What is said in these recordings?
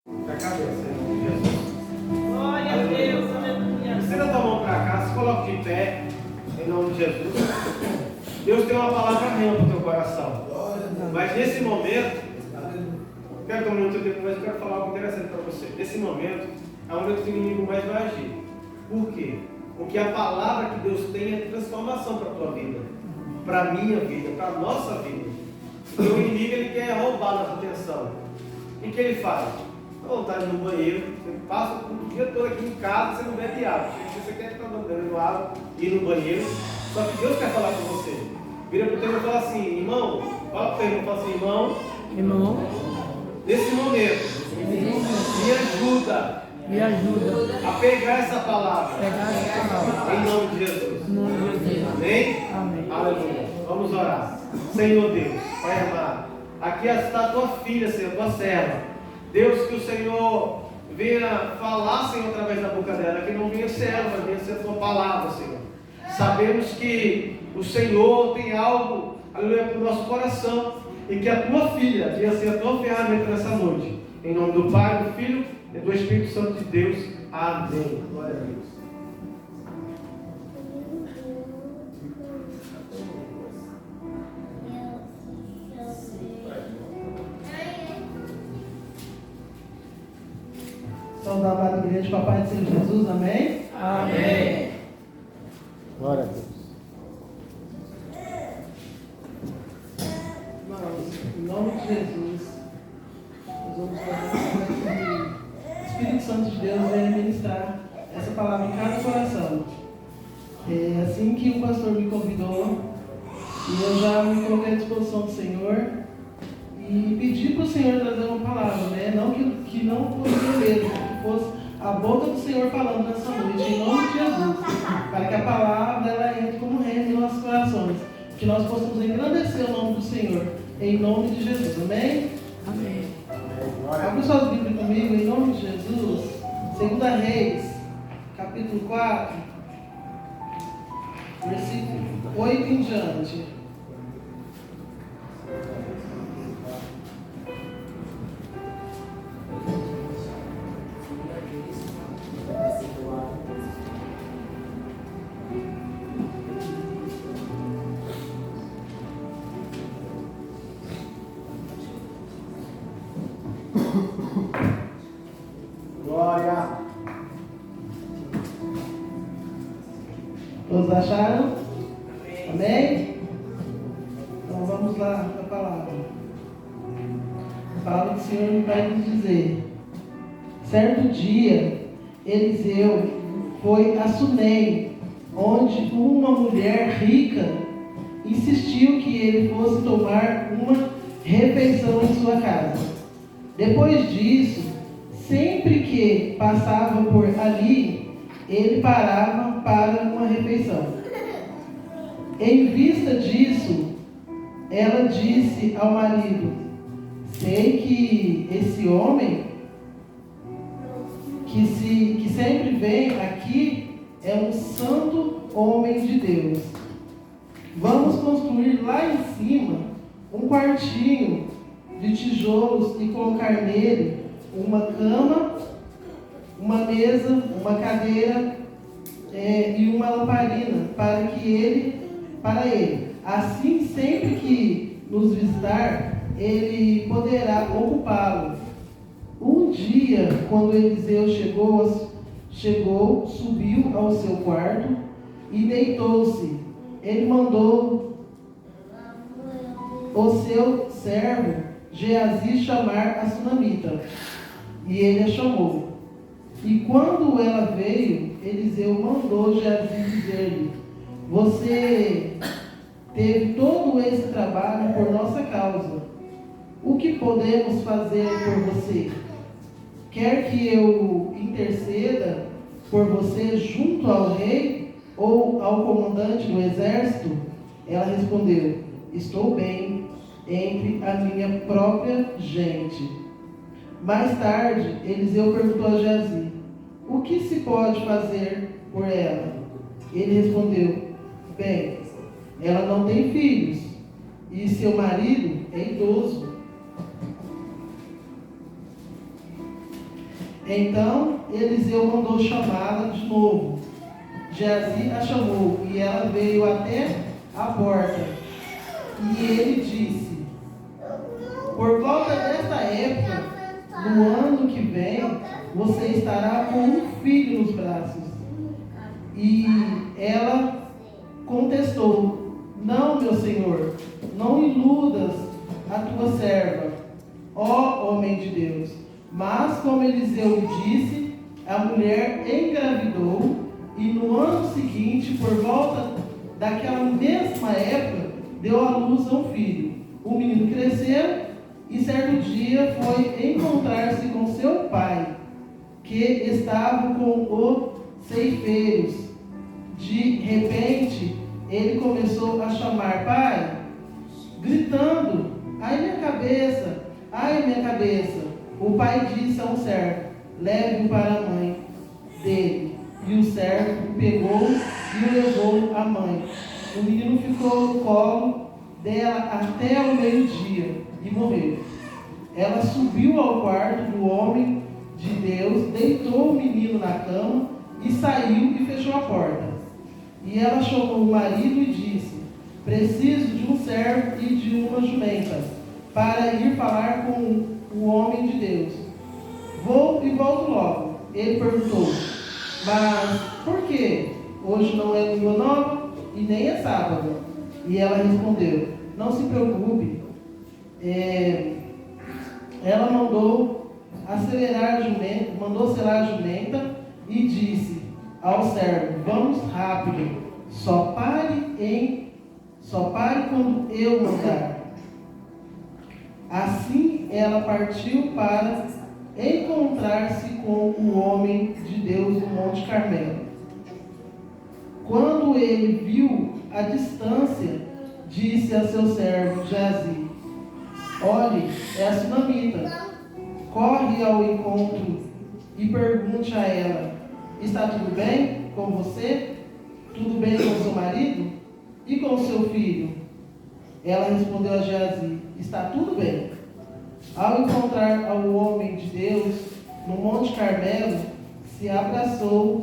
Da cabeça, em nome de Jesus. Glória a Deus, aleluia. Estenda tua mão para cá, se coloque de pé, em nome de Jesus. Deus tem uma palavra rema para o teu coração. Mas nesse momento, quero tomar muito tempo, mas eu quero falar algo interessante para você. Nesse momento, é onde o inimigo mais vai agir. Por quê? Porque a palavra que Deus tem é transformação para a tua vida, para a minha vida, para a nossa vida. E o inimigo ele quer roubar nossa atenção. O que ele faz? À vontade no banheiro, você passa o dia todo aqui em casa, você não bebe água. Você quer estar bebendo água, ir no banheiro, só que Deus quer falar com você. Vira para o teu irmão e fala assim, irmão, fala para o teu irmão, fala assim, irmão, nesse momento, me ajuda a pegar essa palavra, em nome de Jesus. Amém? Aleluia. Vamos orar. Senhor Deus, Pai amado, aqui está a tua filha, Senhor, tua serva. Deus, que o Senhor venha falar, Senhor, através da boca dela, que não venha ser ela, mas venha ser a tua palavra, Senhor. Sabemos que o Senhor tem algo, aleluia, para o nosso coração, e que a tua filha venha ser a tua ferramenta nessa noite. Em nome do Pai, do Filho e do Espírito Santo de Deus. Amém. Glória a Deus. Saudar a Padre Igreja, Papai do Senhor Jesus, amém? Amém. Glória a Deus. Irmãos, em nome de Jesus, nós vamos fazer que o Espírito Santo de Deus venha ministrar essa palavra em cada coração. É assim que o pastor me convidou, e eu já me coloquei à disposição do Senhor e pedi para o Senhor trazer uma palavra, né? Não que não fosse eu mesmo, que fosse a boca do Senhor falando nessa noite, em nome de Jesus, para que a palavra ela entre como reino em nossos corações, que nós possamos engrandecer o nome do Senhor, em nome de Jesus, amém? Amém. Abra suas Bíblias comigo, em nome de Jesus, 2 Reis, capítulo 4, versículo 8 em diante. Glória. Todos acharam? Amém? Então vamos lá para a palavra. A palavra do Senhor vai nos dizer: certo dia, Eliseu foi a Sunem, onde uma mulher rica insistiu que ele fosse tomar uma refeição em sua casa. Depois disso, sempre que passava por ali, ele parava para uma refeição. Em vista disso, ela disse ao marido: sei que esse homem que sempre vem aqui é um santo homem de Deus. Vamos construir lá em cima um quartinho de tijolos e colocar nele uma cama, uma mesa, uma cadeira e uma lamparina para ele. Assim, sempre que nos visitar, ele poderá ocupá-lo. Um dia, quando Eliseu chegou, subiu ao seu quarto e deitou-se. Ele mandou o seu servo Geazi chamar a sunamita, e ele a chamou. E quando ela veio, Eliseu mandou Geazi dizer-lhe: você teve todo esse trabalho por nossa causa. O que podemos fazer por você? Quer que eu interceda por você junto ao rei ou ao comandante do exército? Ela respondeu: estou bem entre a minha própria gente. Mais tarde, Eliseu perguntou a Geazi: o que se pode fazer por ela? Ele respondeu: bem, ela não tem filhos e seu marido é idoso. Então Eliseu mandou chamá-la de novo. Geazi a chamou e ela veio até a porta. E ele disse: por volta desta época, no ano que vem, você estará com um filho nos braços. E ela contestou: não, meu senhor, não iludas a tua serva, ó homem de Deus. Mas, como Eliseu lhe disse, a mulher engravidou, e no ano seguinte, por volta daquela mesma época, deu à luz a um filho. O menino cresceu e certo dia foi encontrar-se com seu pai, que estava com os ceifeiros. De repente, ele começou a chamar: pai, gritando: ai minha cabeça, ai minha cabeça. O pai disse a um servo: leve-o para a mãe dele. E o servo pegou e o levou à mãe. O menino ficou no colo dela até o meio-dia e morreu. Ela subiu ao quarto do homem de Deus, deitou o menino na cama e saiu e fechou a porta. E ela chamou o marido e disse: preciso de um servo e de uma jumenta para ir falar com o homem de Deus. Vou e volto logo. Ele perguntou: mas por quê? Hoje não é lua nova e nem é sábado. E ela respondeu: não se preocupe. Ela mandou selar a jumenta e disse ao servo: vamos rápido, só pare quando eu mandar. Assim ela partiu para encontrar-se com o homem de Deus no Monte Carmelo. Quando ele viu a distância, disse a seu servo Geazi: olhe, é a sunamita. Corre ao encontro e pergunte a ela: está tudo bem com você? Tudo bem com seu marido? E com seu filho? Ela respondeu a Geazi: está tudo bem. Ao encontrar ao homem de Deus no Monte Carmelo, se abraçou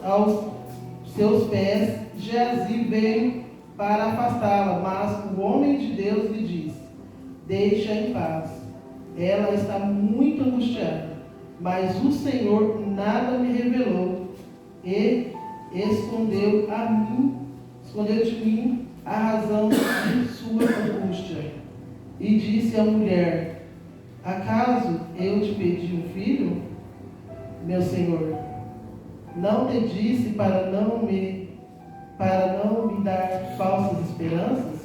aos seus pés. Geazi veio para afastá-la, mas o homem de Deus lhe disse: deixa em paz. Ela está muito angustiada, mas o Senhor nada me revelou e escondeu de mim a razão de sua angústia. E disse à mulher: acaso eu te pedi um filho? Meu senhor, não te disse para não me dar falsas esperanças?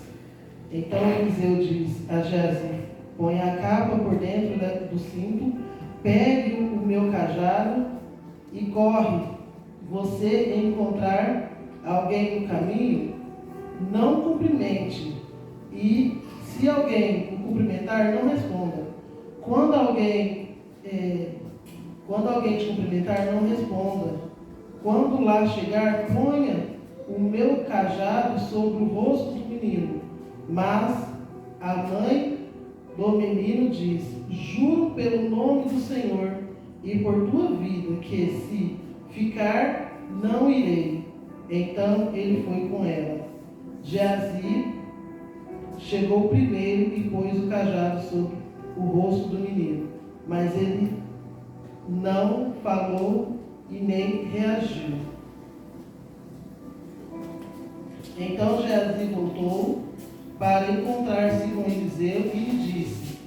Então Eliseu disse a Geazi: põe a capa por dentro do cinto, pegue o meu cajado e corre. Você encontrar alguém no caminho, não cumprimente, e se alguém o cumprimentar, não responda. Quando alguém te cumprimentar, não responda. Quando lá chegar, ponha o meu cajado sobre o rosto do menino. Mas a mãe do menino diz: juro pelo nome do Senhor e por tua vida, que se ficar, não irei. Então ele foi com ela. Geazi chegou primeiro e pôs o cajado sobre o rosto do menino, mas ele não falou e nem reagiu. Então Geazi voltou para encontrar-se com Eliseu e lhe disse: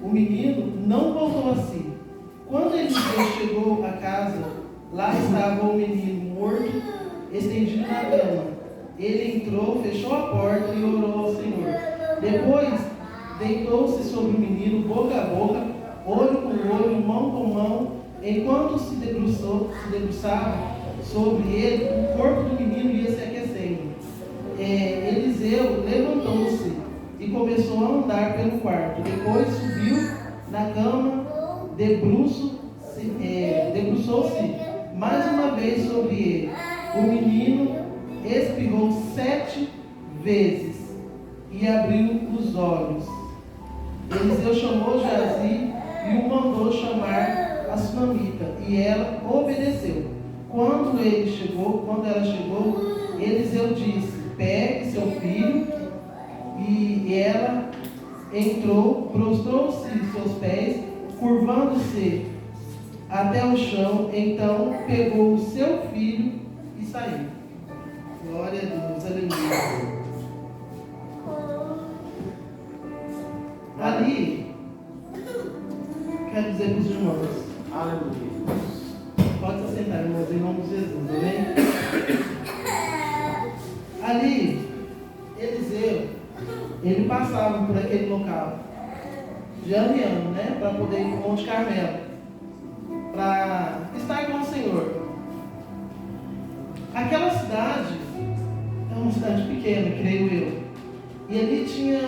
o menino não voltou a si. Quando Eliseu chegou à casa, lá estava o menino morto, estendido na cama. Ele entrou, fechou a porta e orou ao Senhor. Depois deitou-se sobre o menino, boca a boca, olho com olho, mão com mão. Enquanto se debruçava sobre ele, o corpo do menino ia se aquecendo. Eliseu levantou-se e começou a andar pelo quarto. Depois subiu na cama, debruçou-se mais uma vez sobre ele. O menino espirrou 7 vezes e abriu os olhos. Eliseu chamou Geazi e o mandou mandou chamar a sunamita, e ela obedeceu. Quando ela chegou, Eliseu disse: pegue seu filho. E ela entrou, prostrou-se em seus pés, curvando-se até o chão. Então pegou o seu filho e saiu. Glória a Deus, aleluia. Ali, quero dizer para os irmãos, Aleluia. pode se sentar, irmãos, em nome de Jesus, amém? Ali, Eliseu, ele passava por aquele local, de ano em ano, né? Para poder ir para o Monte Carmelo, para estar com o Senhor. Aquela cidade é uma cidade pequena, creio eu. E ali tinha,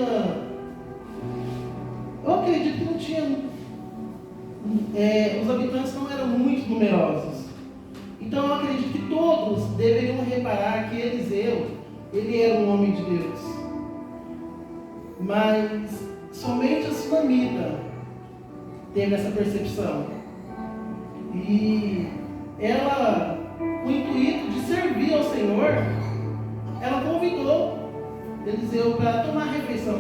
eu acredito que não tinha, os habitantes não eram muito numerosos. Então eu acredito que todos deveriam reparar que Eliseu, ele era um homem de Deus. Mas somente a sunamita teve essa percepção. E ela, com o intuito de servir ao Senhor, ela convidou Eliseu para tomar refeição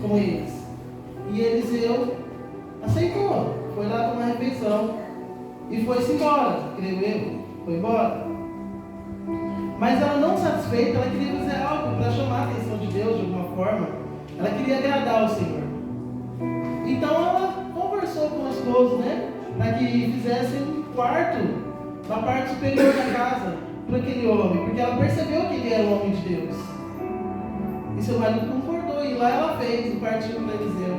com eles. E Eliseu aceitou, foi lá tomar refeição e foi-se embora, creio eu, foi embora. Mas ela, não satisfeita, ela queria fazer algo para chamar a atenção de Deus de alguma forma. Ela queria agradar ao Senhor. Então ela conversou com o esposo, né? Para que fizessem um quarto na parte superior da casa para aquele homem, porque ela percebeu que ele era um homem de Deus. E seu marido concordou, e lá ela fez o quartinho para Eliseu.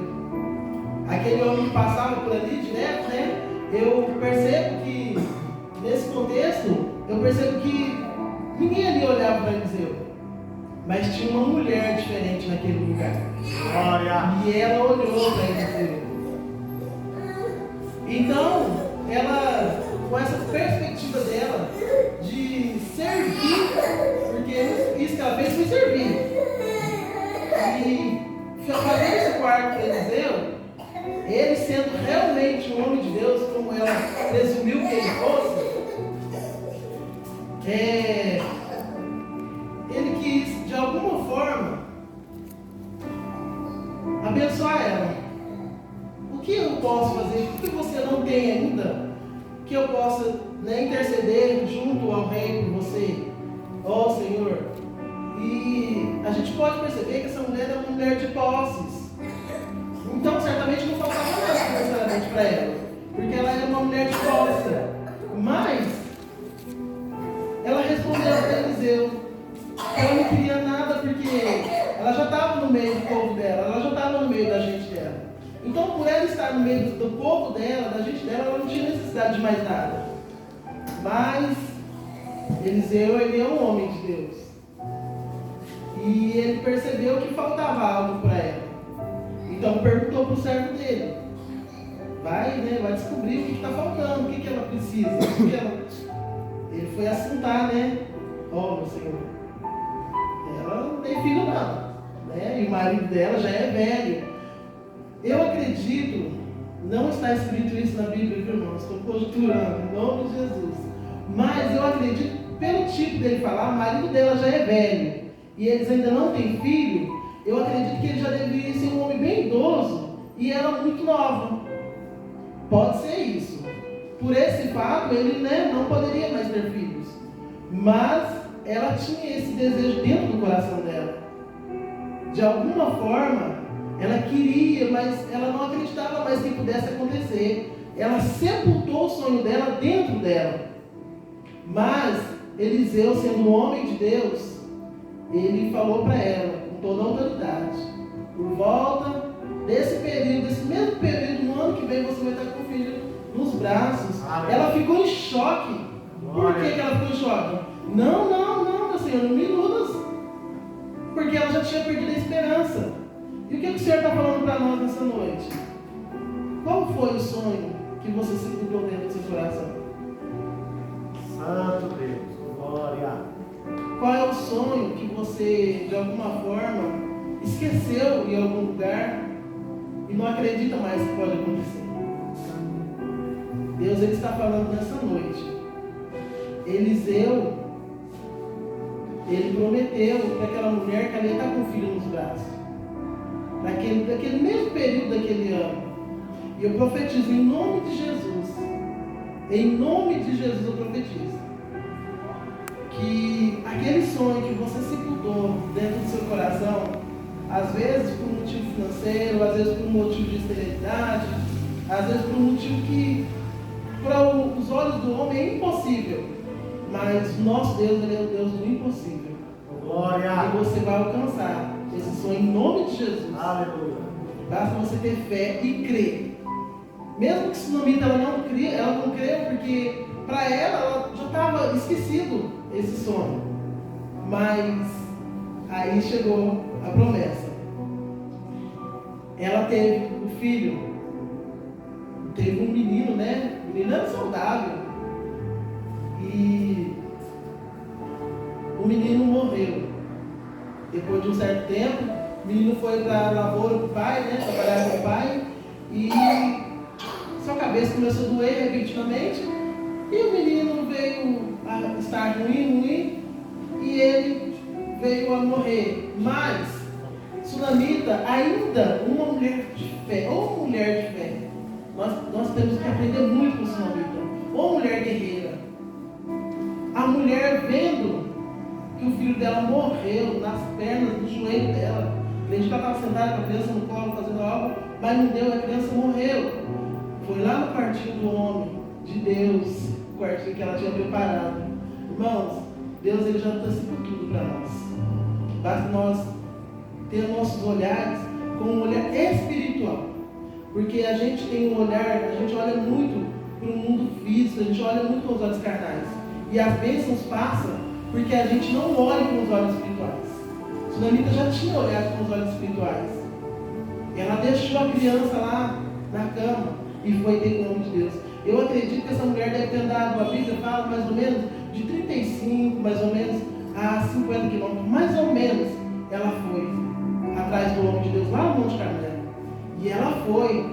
Aquele homem que passava por ali direto, né? Eu percebo que, nesse contexto, eu percebo que ninguém ali olhava para Eliseu. Mas tinha uma mulher diferente naquele lugar. Glória. E ela olhou para Eliseu. Então, ela, com essa perspectiva dela de servir, porque isso que ela fez foi servir. E fazer esse quarto para Eliseu, ele sendo realmente um homem de Deus, como ela presumiu que ele fosse, ele quis, de alguma forma, abençoar ela. O que eu posso fazer? O que você não tem ainda? Que eu possa, né, interceder junto ao Rei por você, ó Senhor. E a gente pode perceber que essa mulher é uma mulher de posses. Então, certamente não faltava nada necessariamente para ela, porque ela era uma mulher de posse. Mas ela respondeu para Eliseu que ela não queria nada, porque ela já estava no meio do povo dela, ela já estava no meio da gente dela. Então, por ela estar no meio do povo dela, da gente dela, ela não tinha necessidade de mais nada. Mas Eliseu, ele é um homem de Deus. E ele percebeu que faltava algo para ela. Então perguntou para o servo dele. Vai descobrir o que está faltando, o que ela precisa. Ele foi assentar, né? Ó, meu Senhor, ela não tem filho não, né? E o marido dela já é velho. Eu acredito, não está escrito isso na Bíblia, viu, irmão? Estou conjecturando, em nome de Jesus. Mas eu acredito, pelo tipo dele falar, o marido dela já é velho e eles ainda não têm filho. Eu acredito que ele já deveria ser um homem bem idoso e ela muito nova. Pode ser isso. Por esse fato, ele, né, não poderia mais ter filhos. Mas ela tinha esse desejo dentro do coração dela. De alguma forma, ela queria, mas ela não acreditava mais que pudesse acontecer. Ela sepultou o sonho dela dentro dela. Mas Eliseu, sendo um homem de Deus, ele falou para ela, com toda a autoridade: por volta desse período, desse mesmo período, no ano que vem, você vai estar com o filho nos braços. Ela ficou em choque. Por que ela ficou em choque? Não, meu Senhor, não me iludas. Porque ela já tinha perdido a esperança. E o que o Senhor está falando para nós nessa noite? Qual foi o sonho que você sepultou dentro do seu coração? Santo Deus, glória. Qual é o sonho que você, de alguma forma, esqueceu em algum lugar e não acredita mais que pode acontecer? Deus ele está falando nessa noite. Eliseu, ele prometeu para aquela mulher que ela ia estar com o filho nos braços. Daquele mesmo período daquele ano. E eu profetizo em nome de Jesus. Em nome de Jesus eu profetizo. Que aquele sonho que você sepultou dentro do seu coração, às vezes por um motivo financeiro, às vezes por um motivo de esterilidade, às vezes por um motivo que para os olhos do homem é impossível, mas nosso Deus, ele é o Deus do impossível. Glória! E você vai alcançar esse sonho em nome de Jesus. Aleluia! Basta você ter fé e crer. Mesmo que Sunamita ela não creu porque para ela já estava esquecido esse sonho. Mas aí chegou a promessa. Ela teve o filho, teve um menino, né? O menino era saudável. E o menino morreu. Depois de um certo tempo, o menino foi para a lavoura do pai, né? Trabalhar com o pai. E sua cabeça começou a doer repentinamente. E o menino veio a estar ruim. E ele veio a morrer. Mas, Sunamita, ainda uma mulher de fé, ou mulher de fé. Nós temos que aprender muito com Sunamita. Ou mulher guerreira. A mulher vendo que o filho dela morreu nas pernas, no joelho dela. A gente estava sentada com a criança no colo fazendo algo, mas não deu, a criança morreu. Foi lá no quartinho do homem, de Deus, o quartinho que ela tinha preparado. Irmãos, Deus ele já antecipou tudo para nós. Basta nós ter nossos olhares com um olhar espiritual. Porque a gente tem um olhar, a gente olha muito para o mundo físico, a gente olha muito com os olhos carnais. E as bênçãos passam porque a gente não olha com os olhos espirituais. Sunamita já tinha olhado com os olhos espirituais. Ela deixou a criança lá na cama e foi ter com o nome de Deus. Eu acredito que essa mulher deve ter andado, a Bíblia fala mais ou menos de 35, mais ou menos, a 50 quilômetros. Mais ou menos ela foi atrás do homem de Deus lá no Monte Carmelo. E ela foi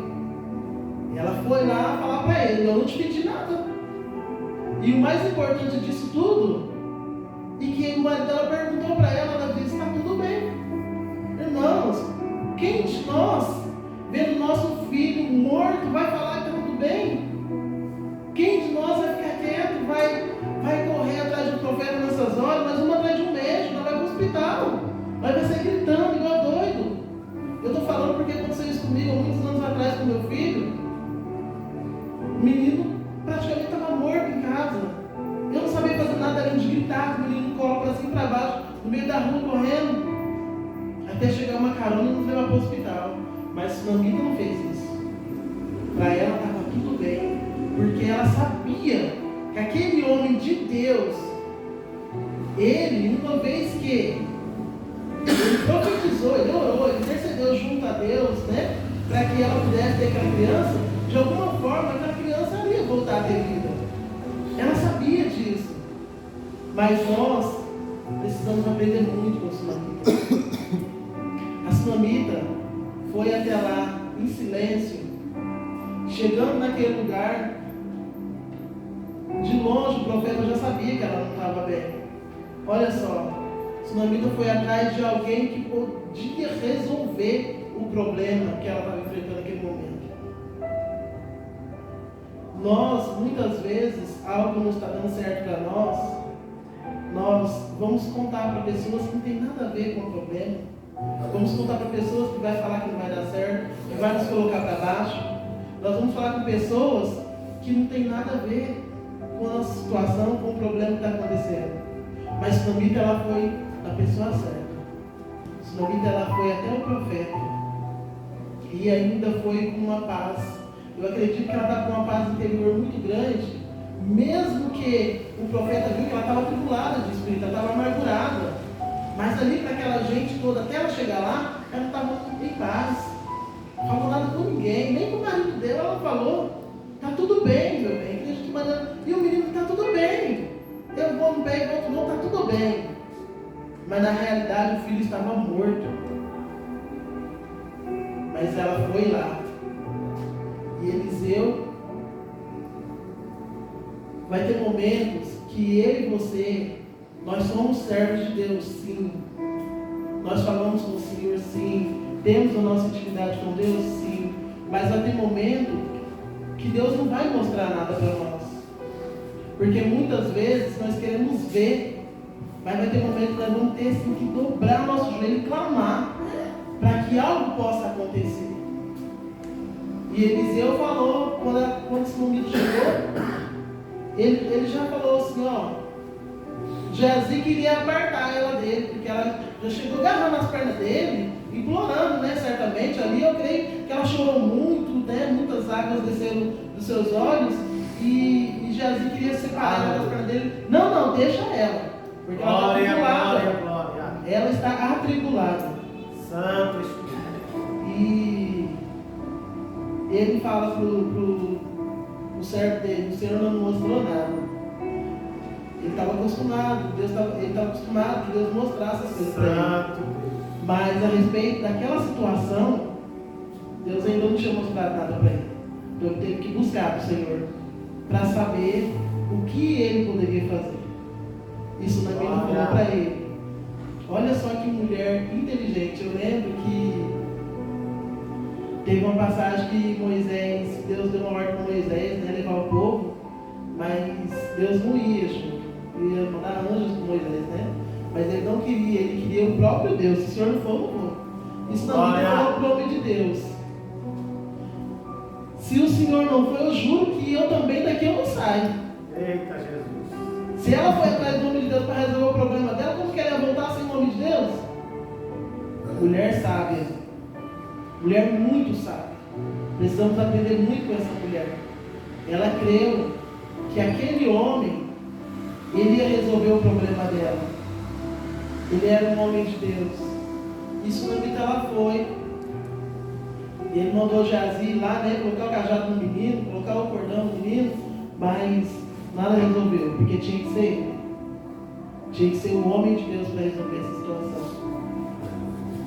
lá falar para ele: eu não te pedi nada. E o mais importante disso tudo, e que o marido dela perguntou para ela, ela disse: está tudo bem. Irmãos, quem de nós, vendo nosso filho morto, vai falar que está tudo bem? Quem de nós vai ficar quieto, vai correr atrás de um profeta nessas horas, mas uma atrás de um médico, não vai para o hospital, vai sair gritando igual doido. Eu estou falando porque aconteceu isso comigo há muitos anos atrás com meu filho. O menino praticamente estava morto em casa. Eu não sabia fazer nada além de gritar com o menino no colo para cima e para baixo, no meio da rua correndo, até chegar uma carona e nos levar para o hospital. Mas Sunamita não fez isso. Para ela estava tudo bem, porque ela sabia que aquele homem de Deus, ele, uma vez que ele profetizou, ele orou, ele intercedeu junto a Deus, né, para que ela pudesse ter aquela criança, de alguma forma aquela criança ia voltar a ter vida. Ela sabia disso. Mas nós precisamos aprender muito com a Sunamita. A Sunamita foi até lá em silêncio. Chegando naquele lugar, de longe o profeta já sabia que ela não estava bem. Olha só, Sunamita foi atrás de alguém que podia resolver o problema que ela estava enfrentando naquele momento. Nós, muitas vezes, algo não está dando certo para nós vamos contar para pessoas que não tem nada a ver com o problema. Vamos contar para pessoas que vai falar que não vai dar certo, que vai nos colocar para baixo. Nós vamos falar com pessoas que não tem nada a ver com a nossa situação, com o problema que está acontecendo. Mas Sunamita, ela foi a pessoa certa. Sunamita, ela foi até o profeta. E ainda foi com uma paz. Eu acredito que ela está com uma paz interior muito grande, mesmo que o profeta viu que ela estava tribulada de espírito, ela estava amargurada. Mas ali para aquela gente toda, até ela chegar lá, ela estava em paz. Não falou nada com ninguém, nem com o marido dela ela falou: está tudo bem, meu bem. E o menino: está tudo bem. Eu vou bem, volto não, está tudo bem. Mas na realidade o filho estava morto. Mas ela foi lá. E Eliseu vai ter momentos que eu e você, nós somos servos de Deus, sim. Nós falamos com o Senhor, sim. Temos a nossa intimidade com Deus, sim. Mas vai ter momento que Deus não vai mostrar nada para nós. Porque muitas vezes nós queremos ver, mas vai ter momento que nós vamos ter sim, que dobrar nosso joelho e clamar para que algo possa acontecer. E Eliseu falou, quando esse momento chegou, ele já falou assim, ó, Geazi queria apartar ela dele, porque ela já chegou agarrando as pernas dele, implorando, né, certamente, ali eu creio que ela chorou muito, né, muitas águas desceram dos seus olhos, e Geazi queria separar ela das pernas dele. Não, deixa ela, porque ela está atribulada. Glória. Ela está atribulada. Santo Espírito. E ele fala pro servo dele, o Senhor não mostrou nada. Ele estava acostumado, ele estava acostumado que Deus mostrasse as coisas para ele. Santo. Mas a respeito daquela situação, Deus ainda não tinha mostrado nada para ele. Então ele teve que buscar do Senhor para saber o que ele poderia fazer. Isso na Bíblia falou para ele. Olha só que mulher inteligente. Eu lembro que teve uma passagem que Moisés, Deus deu uma ordem para Moisés, né, levar o povo, mas Deus não ia junto. Ele ia mandar anjos com Moisés, né? Mas ele não queria, ele queria o próprio Deus. Se o Senhor não for, não vou. Isso não é o nome de Deus. Se o Senhor não for, eu juro que eu também daqui eu não saio. Eita Jesus. Se ela foi atrás do nome de Deus para resolver o problema dela, como que ela ia voltar sem o nome de Deus? Mulher sábia. Mulher muito sábia. Precisamos aprender muito com essa mulher. Ela creu que aquele homem, ele ia resolver o problema dela. Ele era um homem de Deus. E Sunamita ela foi. Ele mandou Geazi ir lá, né, colocar o cajado no menino, colocar o cordão no menino, mas nada resolveu, porque tinha que ser ele. Tinha que ser o homem de Deus para resolver essa situação.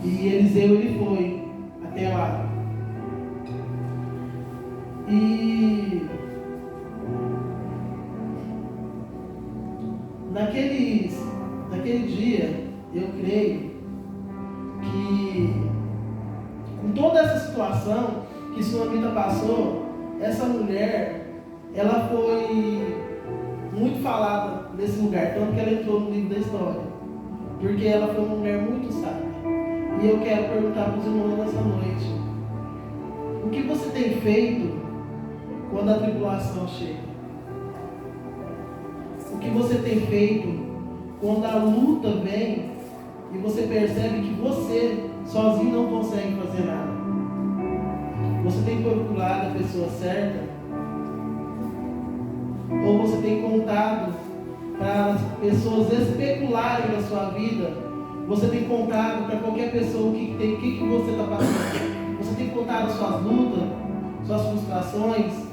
E Eliseu, ele foi até lá. E naquele dia, eu creio que com toda essa situação que Sunamita passou, essa mulher, ela foi muito falada nesse lugar, tanto que ela entrou no livro da história, porque ela foi uma mulher muito sábia. E eu quero perguntar para os irmãos nessa noite: o que você tem feito quando a tribulação chega? O que você tem feito quando a luta vem e você percebe que você sozinho não consegue fazer nada? Você tem procurado a pessoa certa? Ou você tem contado para as pessoas especularem na sua vida? Você tem contado para qualquer pessoa o que você está passando? Você tem contado suas lutas, suas frustrações?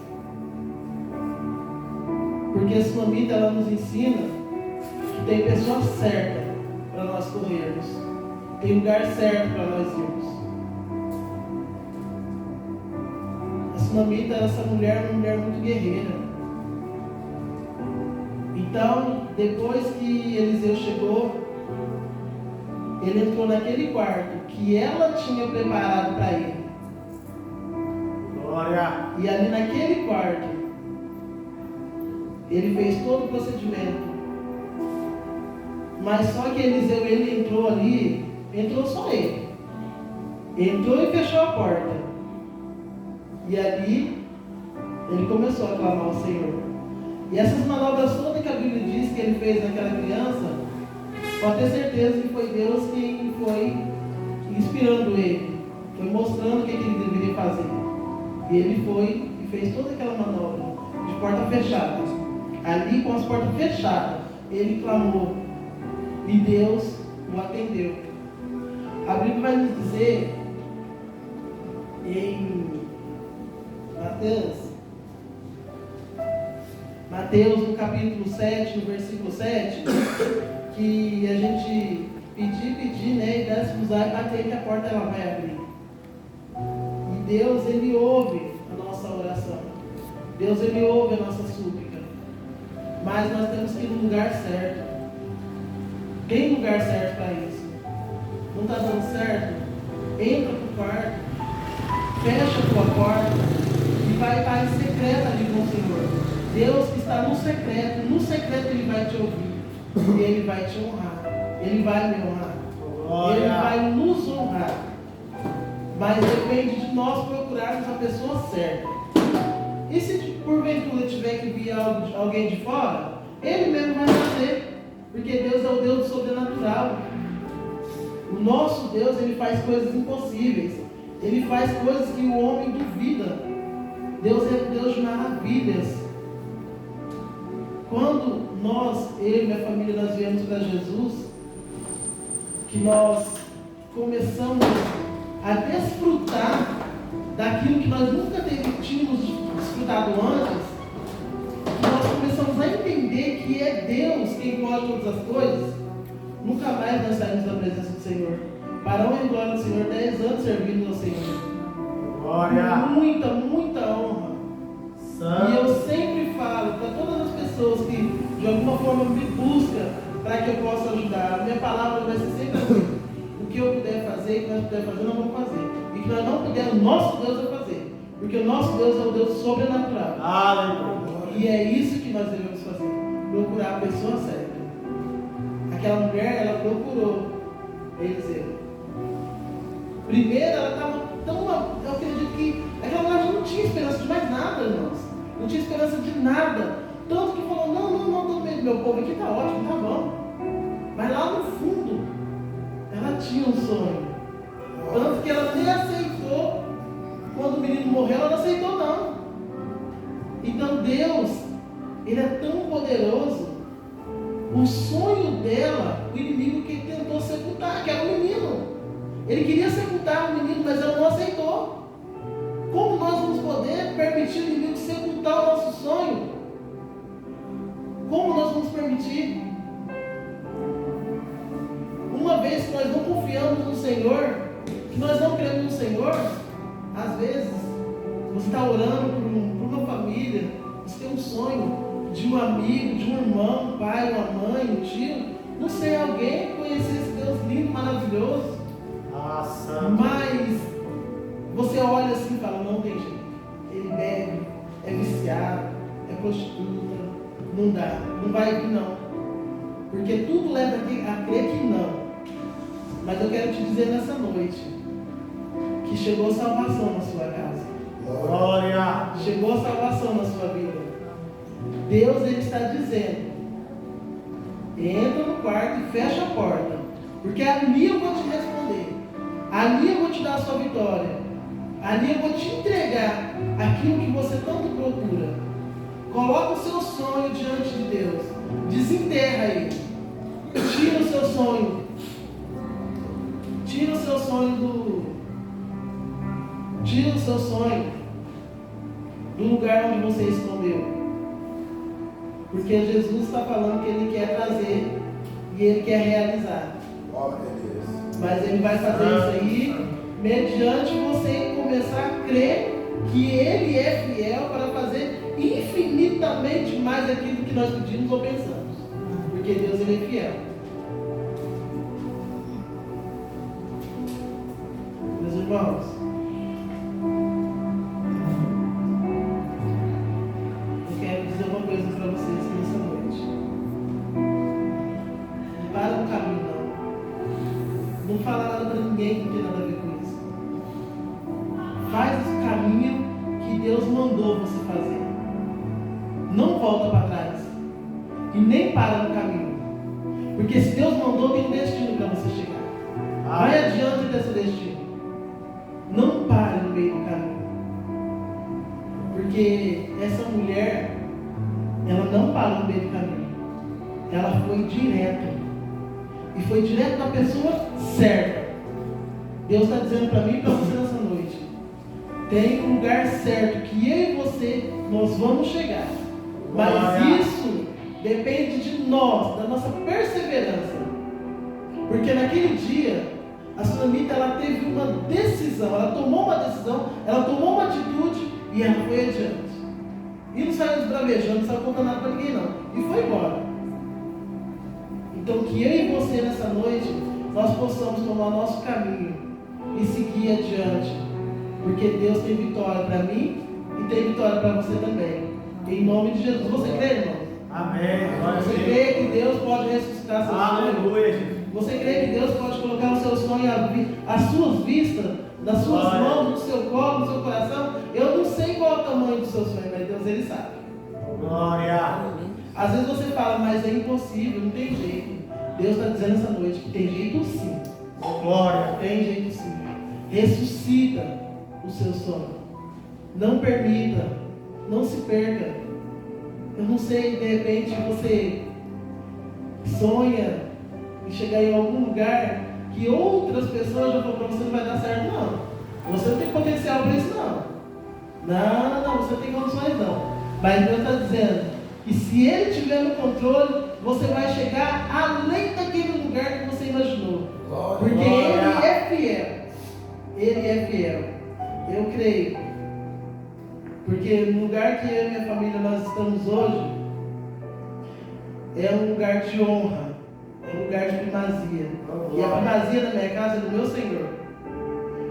Porque a Sunamita, ela nos ensina que tem pessoa certa para nós corrermos. Tem lugar certo para nós irmos. A Sunamita, essa mulher é uma mulher muito guerreira. Então, depois que Eliseu chegou, ele entrou naquele quarto que ela tinha preparado para ele. Glória. E ali naquele quarto, ele fez todo o procedimento. Mas só que Eliseu, ele entrou ali, entrou só ele. Entrou e fechou a porta. E ali, ele começou a clamar ao Senhor. E essas manobras todas que a Bíblia diz que ele fez naquela criança, pode ter certeza que foi Deus quem foi inspirando ele, foi mostrando o que ele deveria fazer. E ele foi e fez toda aquela manobra de porta fechada. Ali, com as portas fechadas, ele clamou e Deus o atendeu. A Bíblia vai nos dizer em Mateus no capítulo 7, no versículo 7, que a gente pedir, né, e desse usar e bater, que a porta ela vai abrir. E Deus, ele ouve a nossa oração. Deus, ele ouve a nossa súplica. Mas nós temos que ir no lugar certo. Tem lugar certo para isso. Não está dando certo? Entra para o quarto, fecha a tua porta e vai estar em secreto ali com o Senhor. Deus que está no secreto Ele vai te ouvir e Ele vai te honrar. Ele vai me honrar. Ele vai nos honrar. Mas depende de nós procurarmos a pessoa certa. E se porventura tiver que vir alguém de fora, Ele mesmo vai fazer. Porque Deus é o Deus do sobrenatural. O nosso Deus, Ele faz coisas impossíveis. Ele faz coisas que o homem duvida. Deus é Deus de maravilhas. Quando eu e minha família, nós viemos para Jesus, que nós começamos a desfrutar daquilo que nós nunca tínhamos desfrutado antes, nós começamos a entender que é Deus quem pode todas as coisas, nunca mais nós saímos da presença do Senhor. Para a honra e glória do Senhor, 10 anos servindo ao Senhor. Glória! Muita, muita honra. Santo. E eu sempre falo para todas as pessoas que de alguma forma me buscam para que eu possa ajudar. A minha palavra vai ser sempre assim. O que eu puder fazer, o que nós puder fazer, nós vamos fazer. E que nós não pudermos, o nosso Deus vai fazer. Porque o nosso Deus é o Deus sobrenatural. Aleluia. E é isso que nós devemos fazer. Procurar a pessoa certa. Aquela mulher, ela procurou Eliseu. Primeiro, ela estava tão... Eu acredito que aquela mulher já não tinha esperança de mais nada, irmãos. Não tinha esperança de nada. Tanto que falou, não, meu povo aqui está ótimo, tá bom. Mas lá no fundo, ela tinha um sonho. Tanto que ela nem aceitou. Quando o menino morreu, ela não aceitou não. Então Deus, Ele é tão poderoso. O sonho dela, o inimigo que tentou sepultar, que era o menino. Ele queria sepultar o menino, mas ela não aceitou. Como nós vamos poder permitir o inimigo sepultar o nosso sonho? Como nós vamos permitir? Uma vez que nós não confiamos no Senhor, que nós não cremos no Senhor, às vezes você está orando por uma família, você tem um sonho de um amigo, de um irmão, um pai, uma mãe, um tio, não sei, alguém conhecer esse Deus lindo, maravilhoso. Nossa. Mas você olha assim e fala, não tem jeito. Ele bebe, é viciado, é prostituta, não dá, não vai vir não. Porque tudo leva a crer que não. Mas eu quero te dizer nessa noite que chegou salvação na sua casa. Glória! Chegou a salvação na sua vida. Deus, Ele está dizendo, entra no quarto e fecha a porta, porque ali eu vou te responder, ali eu vou te dar a sua vitória, ali eu vou te entregar aquilo que você tanto procura. Coloca o seu sonho diante de Deus, desenterra ele, tira o seu sonho, tira o seu sonho do lugar onde você escondeu. Porque Jesus está falando que Ele quer trazer e Ele quer realizar. Mas Ele vai fazer isso aí mediante você começar a crer que Ele é fiel para fazer infinitamente mais aquilo que nós pedimos ou pensamos. Porque Deus, Ele é fiel. Meus irmãos, eu quero dizer uma coisa para vocês nessa noite. Não para no caminho, não. Não fala nada para ninguém que não tem nada a ver com isso. Faz o caminho que Deus mandou você fazer. Não volta para trás. E nem para no caminho. Porque se Deus mandou, tem um destino para você chegar. Vai adiante desse destino. Não pare no meio do caminho. Porque essa mulher, ela não parou no meio do caminho. Ela foi direto. E foi direto na pessoa certa. Deus está dizendo para mim e para você nessa noite. Tem um lugar certo que eu e você, nós vamos chegar. Mas isso depende de nós, da nossa perseverança. Porque naquele dia, a Sunamita, ela teve uma decisão, ela tomou uma decisão, ela tomou uma atitude e ela foi adiante. E não saiu esbravejando, não saiu contando nada para ninguém não. E foi embora. Então que eu e você nessa noite, nós possamos tomar o nosso caminho e seguir adiante. Porque Deus tem vitória para mim e tem vitória para você também. Em nome de Jesus. Você crê, irmão? Amém. Você crê que Deus pode ressuscitar seu sonho? Aleluia, Jesus. Você crê que Deus pode colocar o seu sonho, as suas vistas, nas suas mãos, no seu colo, no seu coração? Eu não sei qual é o tamanho do seu sonho, mas Deus, Ele sabe. Glória. Às vezes você fala, mas é impossível, não tem jeito. Deus está dizendo essa noite que tem jeito sim. Glória. Tem jeito sim. Ressuscita o seu sonho. Não permita, não se perca. Eu não sei, de repente você sonha em chegar em algum lugar que outras pessoas já falaram para você, não vai dar certo não. Você não tem potencial para isso não. Não, você não tem condições não. Mas Deus está dizendo que se Ele estiver no controle, você vai chegar além daquele lugar que você imaginou. Porque Ele é fiel. Ele é fiel. Eu creio. Porque no lugar que eu e minha família nós estamos hoje, é um lugar de honra. É um lugar de primazia. E a primazia da minha casa é do meu Senhor.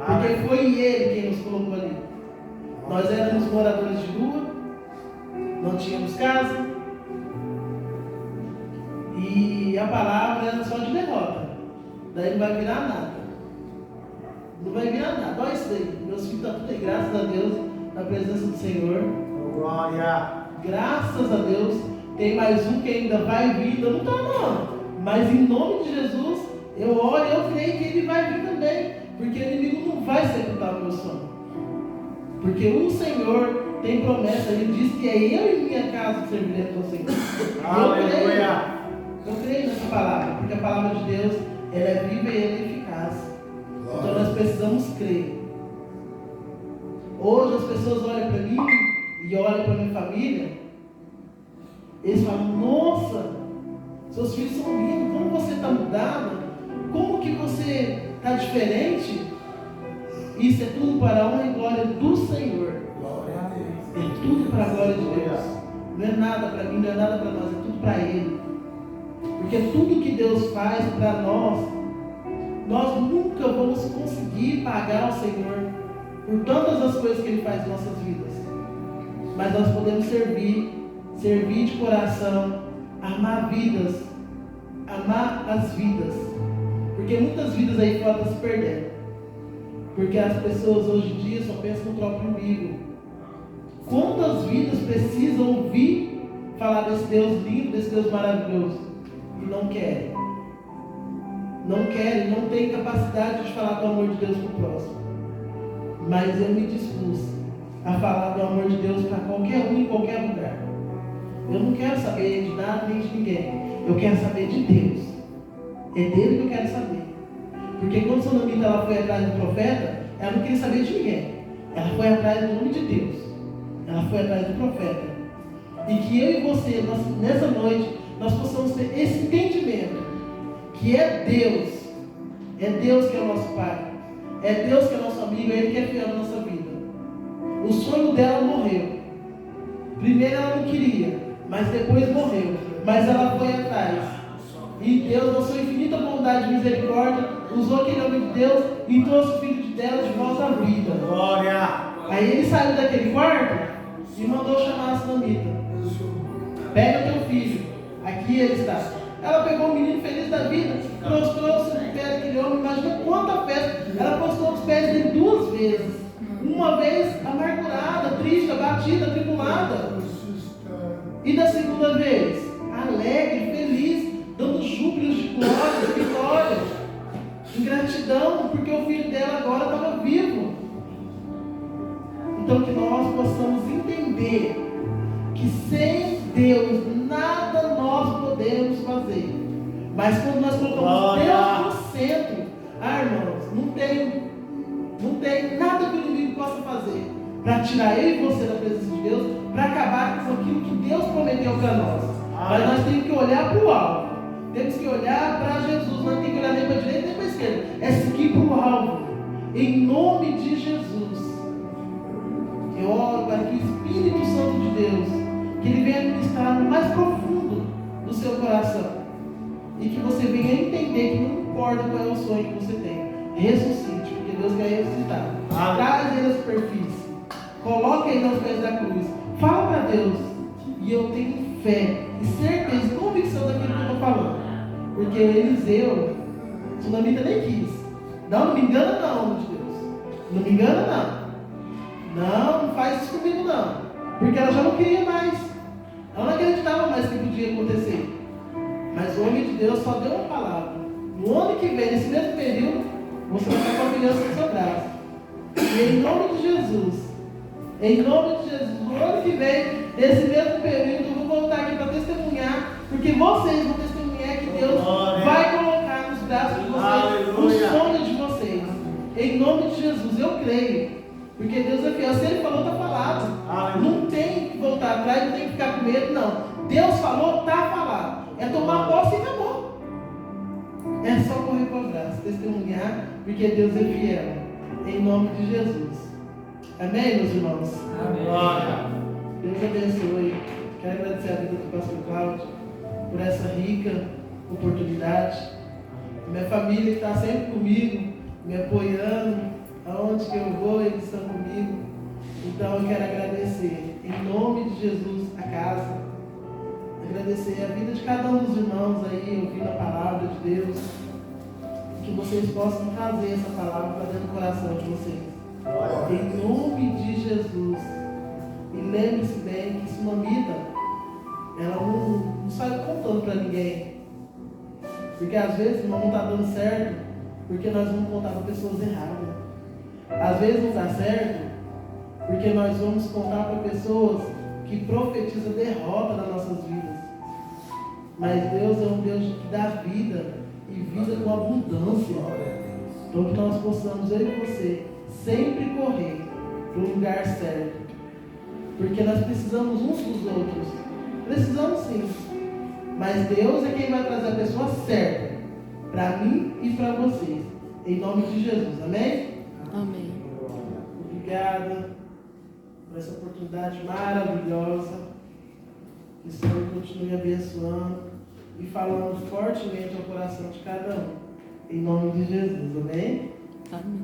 Porque foi Ele quem nos colocou ali. Nós éramos moradores de rua, não tínhamos casa, e a palavra era só de derrota. Daí não vai virar nada. Não vai virar nada. Olha isso daí. Meus filhos estão tudo aí, graças a Deus, na presença do Senhor. Glória. Graças a Deus. Tem mais um que ainda vai vir, ainda não está não. Mas em nome de Jesus, eu oro e eu creio que ele vai vir também. Porque o inimigo não vai sepultar o meu sonho. Porque o Senhor tem promessa, Ele diz que é eu e minha casa que serviremos ao Senhor. Aleluia. Eu creio nessa palavra, porque a palavra de Deus, ela é viva e ela é eficaz. Então nós precisamos crer. Hoje as pessoas olham para mim e olham para minha família, eles falam, nossa, seus filhos são lindos, como você está mudado, como que você está diferente. Isso é tudo para a honra e glória do Senhor. É tudo para a glória de Deus. Não é nada para mim, não é nada para nós, é tudo para Ele. Porque tudo que Deus faz para nós nunca vamos conseguir pagar ao Senhor por todas as coisas que Ele faz em nossas vidas. Mas nós podemos servir de coração, amar vidas, amar as vidas. Porque muitas vidas aí fora estão se perdendo. Porque as pessoas hoje em dia só pensam no próprio umbigo. Quantas vidas precisam ouvir falar desse Deus lindo, desse Deus maravilhoso? E não querem. Não querem, não têm capacidade de falar do amor de Deus para o próximo. Mas eu me dispus a falar do amor de Deus para qualquer um, em qualquer lugar. Eu não quero saber de nada nem de ninguém. Eu quero saber de Deus. É dele que eu quero saber. Porque quando Sunamita ela foi atrás do profeta, ela não queria saber de ninguém. Ela foi atrás do nome de Deus. Ela foi atrás do profeta. E que eu e você, nessa noite, nós possamos ter esse entendimento. Que é Deus. É Deus que é o nosso Pai. É Deus que é nosso amigo. É Ele que é fiel na nossa vida. O sonho dela morreu. Primeiro ela não queria, mas depois morreu. Mas ela foi atrás. E Deus, na sua infinita bondade e misericórdia, usou aquele homem de Deus e trouxe o filho dela de volta à vida. Glória. Aí ele saiu daquele quarto e mandou chamar a Sunamita. Pega teu filho, aqui ele está. Ela pegou o menino feliz da vida, prostrou-se no pé daquele homem. Imagina quanta festa. Ela prostrou os pés dele 2 vezes. Uma vez amargurada, triste, abatida, atribulada. E da segunda vez, alegre, feliz, dando júbilos de glória, de vitória, em gratidão, porque o filho dela agora estava vivo. Então que nós possamos entender que sem Deus nada nós podemos fazer. Mas quando nós colocamos Deus no centro, irmãos, não tem nada que o inimigo possa fazer para tirar eu e você da presença de Deus, para acabar com aquilo que Deus prometeu para nós. Mas nós temos que olhar para o alvo. Temos que olhar para Jesus. Não tem que olhar nem para a direita nem para a esquerda. É seguir para o alvo. Em nome de Jesus. Eu oro para que o Espírito Santo de Deus, que Ele venha ministrar no mais profundo do seu coração. E que você venha entender que não importa qual é o sonho que você tem, ressuscite, porque Deus quer ressuscitar. Traz ele à superfície, coloque ele aos pés da cruz, fala para Deus, e eu tenho fé e certeza e convicção daquilo que eu estou falando, porque Eliseu, Sunamita nem quis. Não me engana não, homem de Deus, não me engana não faz isso comigo não, porque ela já não queria mais, ela não acreditava mais que podia acontecer. Mas o homem de Deus só deu uma palavra. No ano que vem, nesse mesmo período, você vai estar com a criança no seu braço. E em nome de Jesus, no ano que vem, nesse mesmo período, eu vou voltar aqui para testemunhar, porque vocês vão testemunhar que Deus vai colocar nos braços de vocês o sonho de vocês. Em nome de Jesus, eu creio. Porque Deus é fiel. Se Ele falou, está falado. Não tem que voltar atrás, não tem que ficar com medo, não. Deus falou, está falado. É tomar posse e acabou. É só correr para o braço, testemunhar, porque Deus é fiel. Em nome de Jesus. Amém, meus irmãos? Amém. Deus abençoe. Quero agradecer a vida do pastor Cláudio por essa rica oportunidade. Minha família que está sempre comigo, me apoiando, aonde que eu vou, eles estão comigo. Então eu quero agradecer, em nome de Jesus, a casa. Agradecer a vida de cada um dos irmãos aí, ouvindo a palavra de Deus. Que vocês possam trazer essa palavra para dentro do coração de vocês. Em nome de Jesus. E lembre-se bem que Sunamita, ela não sai contando para ninguém. Porque às vezes não está dando certo, porque nós vamos contar para pessoas erradas. Às vezes não dá certo, porque nós vamos contar para pessoas que profetizam derrota nas nossas vidas. Mas Deus é um Deus que dá vida, e vida com abundância. Então que nós possamos, eu e você, sempre correr para o lugar certo. Porque nós precisamos uns dos outros. Precisamos sim. Mas Deus é quem vai trazer a pessoa certa para mim e para vocês. Em nome de Jesus. Amém? Amém. Obrigada por essa oportunidade maravilhosa. Que o Senhor continue abençoando e falando fortemente ao coração de cada um. Em nome de Jesus. Amém? Amém.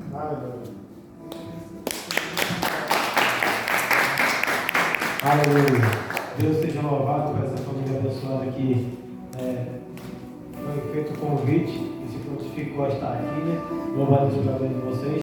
Aleluia. Deus seja louvado por essa família abençoada que foi feito o convite e se prontificou a estar aqui, né? Louvado seja o Deus de vocês.